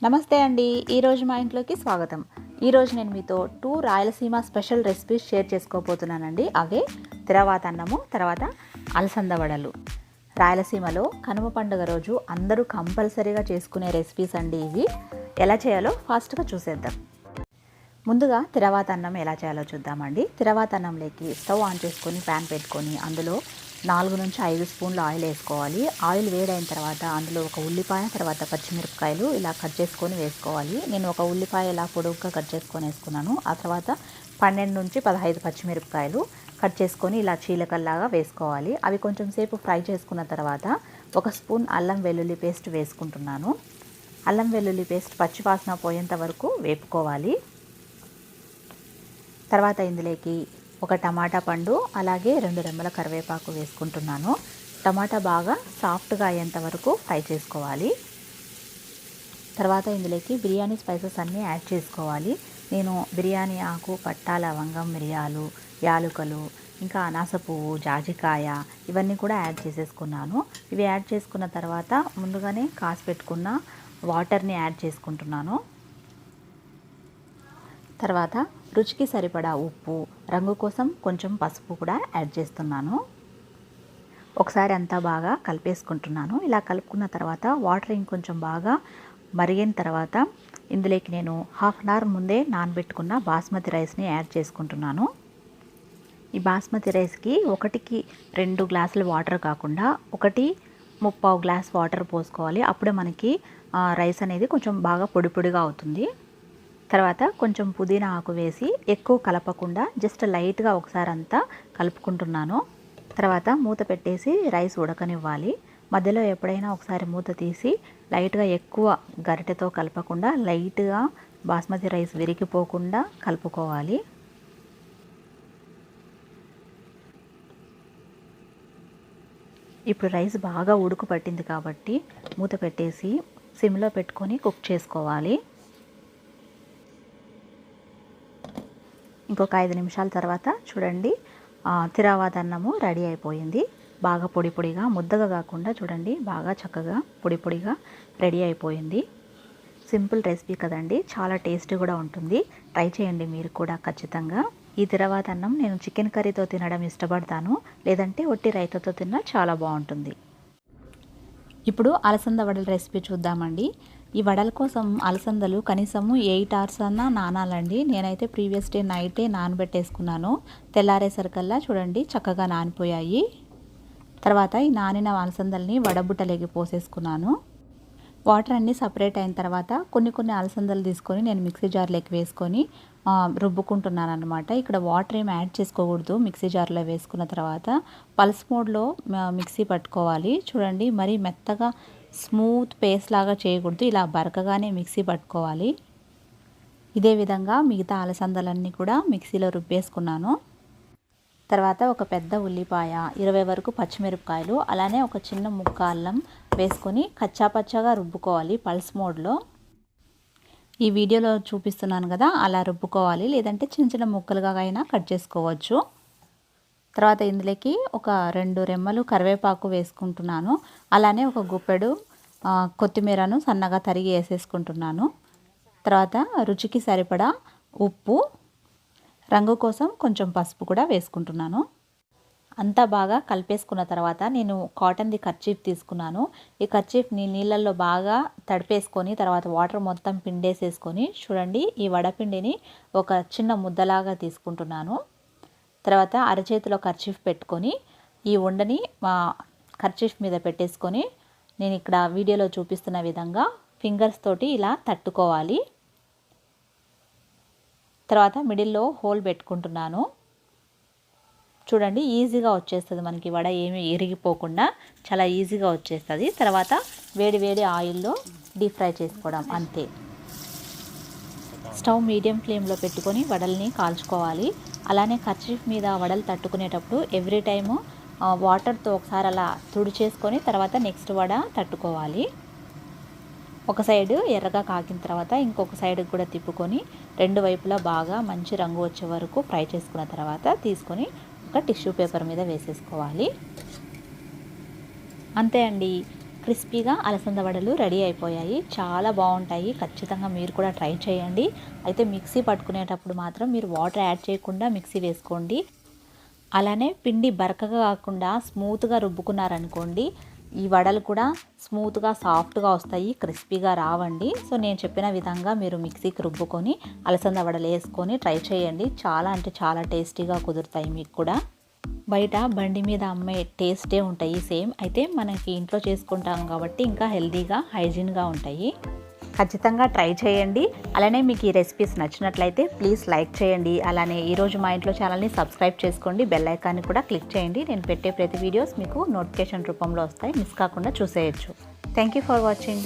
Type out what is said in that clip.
నమస్తే అండి. ఈరోజు మా ఇంట్లోకి స్వాగతం. ఈరోజు నేను మీతో 2 రాయలసీమ స్పెషల్ రెసిపీస్ షేర్ చేసుకోబోతున్నానండి. అవే తిరవాత అన్నము, తర్వాత అలసంద వడలు. రాయలసీమలో కనుమ పండుగ రోజు అందరూ కంపల్సరీగా చేసుకునే రెసిపీస్ అండి ఇవి. ఎలా చేయాలో ఫాస్ట్గా చూసేద్దాం. ముందుగా తిరవాత అన్నం ఎలా చేయాలో చూద్దామండి. తిరవాత అన్నంలోకి స్టవ్ ఆన్ చేసుకొని ప్యాన్ పెట్టుకొని అందులో 4 నుంచి 5 స్పూన్లు ఆయిల్ వేసుకోవాలి. ఆయిల్ వేడైన తర్వాత అందులో ఒక ఉల్లిపాయ, తర్వాత పచ్చిమిరపకాయలు ఇలా కట్ చేసుకొని వేసుకోవాలి. నేను ఒక ఉల్లిపాయ ఇలా పొడవుగా కట్ చేసుకొని వేసుకున్నాను. ఆ తర్వాత 12 నుంచి 15 పచ్చిమిరపకాయలు కట్ చేసుకొని ఇలా చీలకల్లాగా వేసుకోవాలి. అవి కొంచెం సేపు ఫ్రై చేసుకున్న తర్వాత 1 స్పూన్ అల్లం వెల్లుల్లి పేస్ట్ వేసుకుంటున్నాను. అల్లం వెల్లుల్లి పేస్ట్ పచ్చివాసన పోయేంత వరకు వేపుకోవాలి. తర్వాత ఇందులోకి ఒక టమాటా పండు, అలాగే 2 రెమ్మల కరివేపాకు వేసుకుంటున్నాను. టమాటా బాగా సాఫ్ట్గా అయ్యేంత వరకు ఫ్రై చేసుకోవాలి. తర్వాత ఇందులోకి బిర్యానీ స్పైసెస్ అన్నీ యాడ్ చేసుకోవాలి. నేను బిర్యానీ ఆకు, పట్టా, లవంగం, మిరియాలు, యాలుకలు, ఇంకా అనాస పువ్వు, జాజికాయ ఇవన్నీ కూడా యాడ్ చేసేసుకున్నాను. ఇవి యాడ్ చేసుకున్న తర్వాత ముందుగానే కాసి పెట్టుకున్న వాటర్ని యాడ్ చేసుకుంటున్నాను. తర్వాత రుచికి సరిపడా ఉప్పు, రంగు కోసం కొంచెం పసుపు కూడా యాడ్ చేస్తున్నాను. ఒకసారి అంతా బాగా కలిపేసుకుంటున్నాను. ఇలా కలుపుకున్న తర్వాత వాటర్ ఇంకొంచెం బాగా మరిగిన తర్వాత ఇందులోకి నేను హాఫ్ అన్ అవర్ ముందే నానబెట్టుకున్న బాస్మతి రైస్ని యాడ్ చేసుకుంటున్నాను. ఈ బాస్మతి రైస్కి 1కి 2 గ్లాసుల వాటర్ కాకుండా 1.25 గ్లాస్ వాటర్ పోసుకోవాలి. అప్పుడే మనకి రైస్ అనేది కొంచెం బాగా పొడి పొడిగా అవుతుంది. తర్వాత కొంచెం పుదీనా ఆకు వేసి ఎక్కువ కలపకుండా జస్ట్ లైట్గా ఒకసారి అంతా కలుపుకుంటున్నాను. తర్వాత మూత పెట్టేసి రైస్ ఉడకనివ్వాలి. మధ్యలో ఎప్పుడైనా ఒకసారి మూత తీసి లైట్గా ఎక్కువ గరిటెతో కలపకుండా లైట్గా బాస్మతి రైస్ విరిగిపోకుండా కలుపుకోవాలి. ఇప్పుడు రైస్ బాగా ఉడుకు పట్టింది కాబట్టి మూత పెట్టేసి సిమ్లో పెట్టుకొని కుక్ చేసుకోవాలి. ఇంకొక 5 నిమిషాల తర్వాత చూడండి తిరవాత అన్నము రెడీ అయిపోయింది. బాగా పొడి పొడిగా, ముద్దగా కాకుండా చూడండి బాగా చక్కగా పొడి పొడిగా రెడీ అయిపోయింది. సింపుల్ రెసిపీ కదండి, చాలా టేస్టీ కూడా ఉంటుంది. ట్రై చేయండి మీరు కూడా ఖచ్చితంగా. ఈ తిరవాత అన్నం నేను చికెన్ కర్రీతో తినడం ఇష్టపడతాను, లేదంటే ఒట్టి రైతాతో తిన్నా చాలా బాగుంటుంది. ఇప్పుడు అలసంద వడల రెసిపీ చూద్దామండి. ఈ వడల కోసం అలసందలు కనీసము 8 అవర్స్ అన్నా నానాలండి. నేనైతే ప్రీవియస్ డే నైటే నానబెట్టేసుకున్నాను. తెల్లారేసరికల్లా చూడండి చక్కగా నానిపోయాయి. తర్వాత ఈ నానిన అలసందల్ని వడబుట్టలోకి పోసేసుకున్నాను. వాటర్ అన్నీ సపరేట్ అయిన తర్వాత కొన్ని అలసందలు తీసుకొని నేను మిక్సీ జార్లోకి వేసుకొని రుబ్బుకుంటున్నాను అనమాట. ఇక్కడ వాటర్ ఏమి యాడ్ చేసుకోకూడదు. మిక్సీ జార్లో వేసుకున్న తర్వాత పల్స్ మోడ్లో మిక్సీ పట్టుకోవాలి. చూడండి మరి మెత్తగా స్మూత్ పేస్ట్ లాగా చేయకూడదు, ఇలా బరకగానే మిక్సీ పట్టుకోవాలి. ఇదే విధంగా మిగతా అలసందలన్నీ కూడా మిక్సీలో రుబ్బేసుకున్నాను. తర్వాత ఒక పెద్ద ఉల్లిపాయ, 20 వరకు పచ్చిమిరపకాయలు, అలానే ఒక చిన్న ముక్క అల్లం వేసుకొని కచ్చాపచ్చాగా రుబ్బుకోవాలి పల్స్ మోడ్లో. ఈ వీడియోలో చూపిస్తున్నాను కదా అలా రుబ్బుకోవాలి, లేదంటే చిన్న చిన్న ముక్కలుగా అయినా కట్ చేసుకోవచ్చు. తర్వాత ఇందులోకి ఒక 2 రెమ్మలు కరివేపాకు వేసుకుంటున్నాను. అలానే ఒక గుప్పెడు కొత్తిమీరను సన్నగా తరిగి వేసేసుకుంటున్నాను. తర్వాత రుచికి సరిపడా ఉప్పు, రంగు కోసం కొంచెం పసుపు కూడా వేసుకుంటున్నాను. అంతా బాగా కలిపేసుకున్న తర్వాత నేను కాటన్ది కర్చీఫ్ తీసుకున్నాను. ఈ కర్చీఫ్ని నీళ్ళల్లో బాగా తడిపేసుకొని తర్వాత వాటర్ మొత్తం పిండేసేసుకొని చూడండి ఈ వడపిండిని ఒక చిన్న ముద్దలాగా తీసుకుంటున్నాను. తర్వాత అరచేతిలో కర్చీఫ్ పెట్టుకొని ఈ ఉండని కర్చీఫ్ మీద పెట్టేసుకొని నేను ఇక్కడ వీడియోలో చూపిస్తున్న విధంగా ఫింగర్స్ తోటి ఇలా తట్టుకోవాలి. తర్వాత మిడిల్లో హోల్ పెట్టుకుంటున్నాను. చూడండి ఈజీగా వచ్చేస్తుంది మనకి వడ, ఏమీ ఇరిగిపోకుండా చాలా ఈజీగా వచ్చేస్తుంది. తర్వాత వేడి వేడి ఆయిల్లో డీప్ ఫ్రై చేసుకోవడం అంతే. స్టవ్ మీడియం ఫ్లేమ్లో పెట్టుకొని వడల్ని కాల్చుకోవాలి. అలానే కర్చీఫ్ మీద వడలు తట్టుకునేటప్పుడు ఎవ్రీ టైము వాటర్తో ఒకసారి అలా తుడిచేసుకొని తర్వాత నెక్స్ట్ వడ తట్టుకోవాలి. ఒక సైడు ఎర్రగా కాకిన తర్వాత ఇంకొక సైడ్కి కూడా తిప్పుకొని 2 వైపులా బాగా మంచి రంగు వచ్చే వరకు ఫ్రై చేసుకున్న తర్వాత తీసుకొని ఒక టిష్యూ పేపర్ మీద వేసేసుకోవాలి. అంతే అండి, క్రిస్పీగా అలసంద వడలు రెడీ అయిపోయాయి. చాలా బాగుంటాయి. ఖచ్చితంగా మీరు కూడా ట్రై చేయండి. అయితే మిక్సీ పట్టుకునేటప్పుడు మాత్రం మీరు వాటర్ యాడ్ చేయకుండా మిక్సీ వేసుకోండి. అలానే పిండి బరకగా కాకుండా స్మూత్గా రుబ్బుకున్నారనుకోండి, ఈ వడలు కూడా స్మూత్గా సాఫ్ట్గా వస్తాయి, క్రిస్పీగా రావండి. సో నేను చెప్పిన విధంగా మీరు మిక్సీకి రుబ్బుకొని అలసంద వడలు వేసుకొని ట్రై చేయండి. చాలా అంటే చాలా టేస్టీగా కుదురుతాయి మీకు కూడా. బయట బండి మీద అమ్మే టేస్టే ఉంటాయి సేమ్. అయితే మనకి ఇంట్లో చేసుకుంటాం కాబట్టి ఇంకా హెల్తీగా హైజీన్గా ఉంటాయి. ఖచ్చితంగా ట్రై చేయండి. అలానే మీకు ఈ రెసిపీస్ నచ్చినట్లయితే ప్లీజ్ లైక్ చేయండి. అలానే ఈరోజు మా ఇంట్లో ఛానల్ని సబ్స్క్రైబ్ చేసుకోండి. బెల్ ఐకాన్ని కూడా క్లిక్ చేయండి. నేను పెట్టే ప్రతి వీడియోస్ మీకు నోటిఫికేషన్ రూపంలో వస్తాయి. మిస్ కాకుండా చూసేయచ్చు. Thank you for watching.